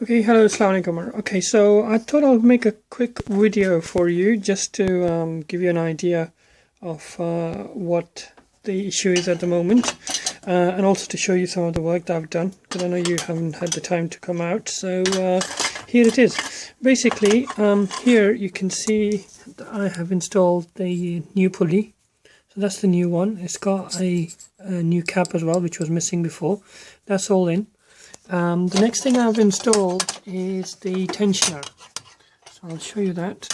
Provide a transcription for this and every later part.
Okay, hello, Assalamu alaikum. Okay, so I thought I'll make a quick video for you just to give you an idea of what the issue is at the moment, and also to show you some of the work that I've done, because I know you haven't had the time to come out. So here it is. Basically, here you can see that I have installed the new pulley. So that's the new one. It's got a new cap as well, which was missing before. That's all in. The next thing I've installed is the tensioner, so I'll show you that.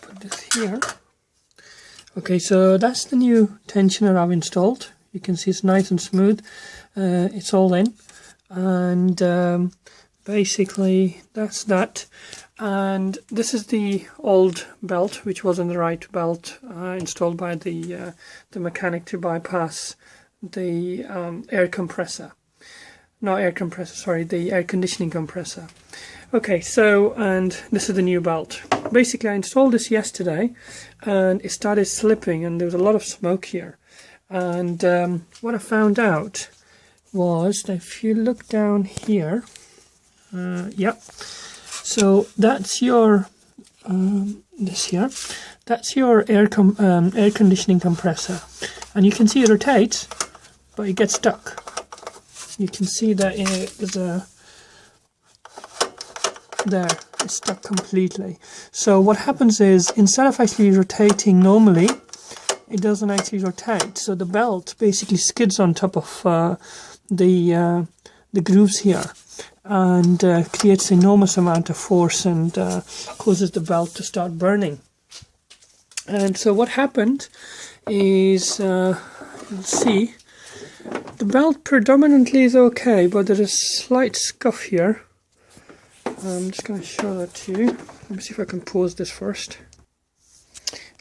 Put this here. Okay, so that's the new tensioner I've installed. You can see it's nice and smooth. It's all in, and basically that's that. And this is the old belt, which wasn't the right belt, installed by the mechanic to bypass the air compressor. Not air compressor, sorry, the air conditioning compressor. Okay, so, and this is the new belt. Basically, I installed this yesterday and it started slipping and there was a lot of smoke here. And what I found out was that if you look down here, yep, so that's your this here, that's your air conditioning compressor, and you can see it rotates, but it gets stuck. You can see that it's stuck completely. So what happens is, instead of actually rotating normally, it doesn't actually rotate. So the belt basically skids on top of the grooves here, and creates enormous amount of force and causes the belt to start burning. And so what happened is, you'll see, the belt predominantly is okay, but there is a slight scuff here. I'm just going to show that to you. Let me see if I can pause this first.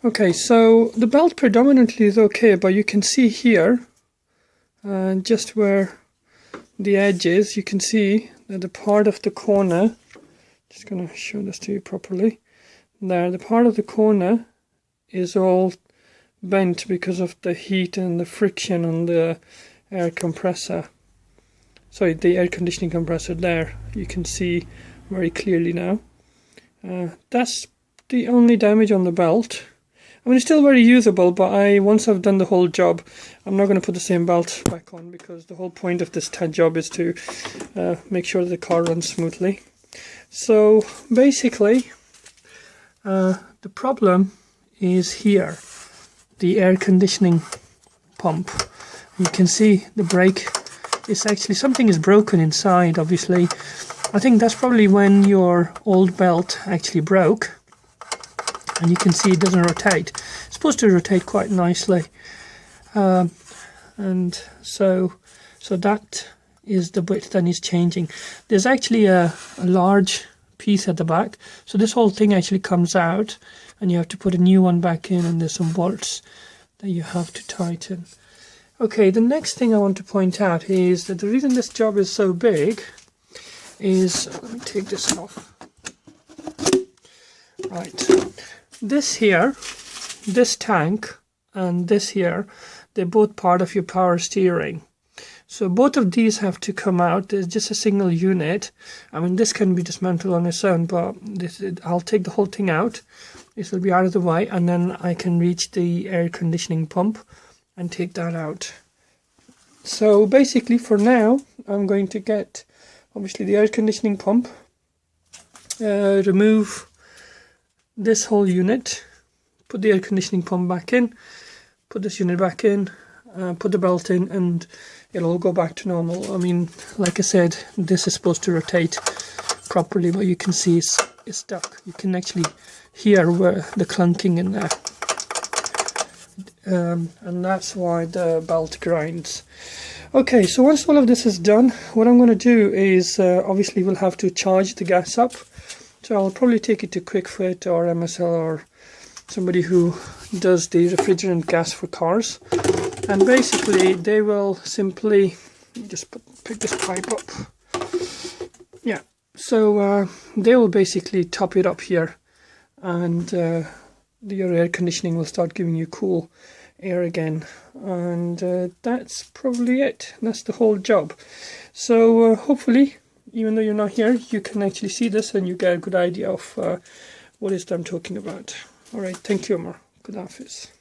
Okay, so the belt predominantly is okay, but you can see here, just where the edge is, you can see that the part of the corner, just going to show this to you properly, there, the part of the corner is all bent because of the heat and the friction on the air compressor. Sorry, the air conditioning compressor there. You can see very clearly now. That's the only damage on the belt. I mean, it's still very usable, but once I've done the whole job, I'm not going to put the same belt back on, because the whole point of this job is to make sure the car runs smoothly. So basically, the problem is here, the air conditioning pump. You can see the brake is actually, something is broken inside, obviously. I think that's probably when your old belt actually broke. And you can see it doesn't rotate. It's supposed to rotate quite nicely. And so that is the bit that needs changing. There's actually a large piece at the back. So this whole thing actually comes out, and you have to put a new one back in, and there's some bolts that you have to tighten. Okay, the next thing I want to point out is that the reason this job is so big is, let me take this off. Right, this here, this tank, and this here, they're both part of your power steering. So both of these have to come out. There's just a single unit. I mean, this can be dismantled on its own, but I'll take the whole thing out. This will be out of the way, and then I can reach the air conditioning pump and take that out. So basically, for now, I'm going to get, obviously, the air conditioning pump, remove this whole unit, put the air conditioning pump back in, put this unit back in, put the belt in, and it'll all go back to normal. I mean, like I said, this is supposed to rotate properly, but you can see it's stuck. You can actually hear where the clunking in there. And that's why the belt grinds. Okay, so once all of this is done, what I'm going to do is, obviously we'll have to charge the gas up. So I'll probably take it to Quick Fit or MSL or somebody who does the refrigerant gas for cars. And basically they will simply just pick this pipe up. Yeah, so they will basically top it up here, and your air conditioning will start giving you cool air again, and that's probably it. That's the whole job. So hopefully, even though you're not here, you can actually see this and you get a good idea of what it is that I'm talking about. Alright, thank you, Omar. Good office.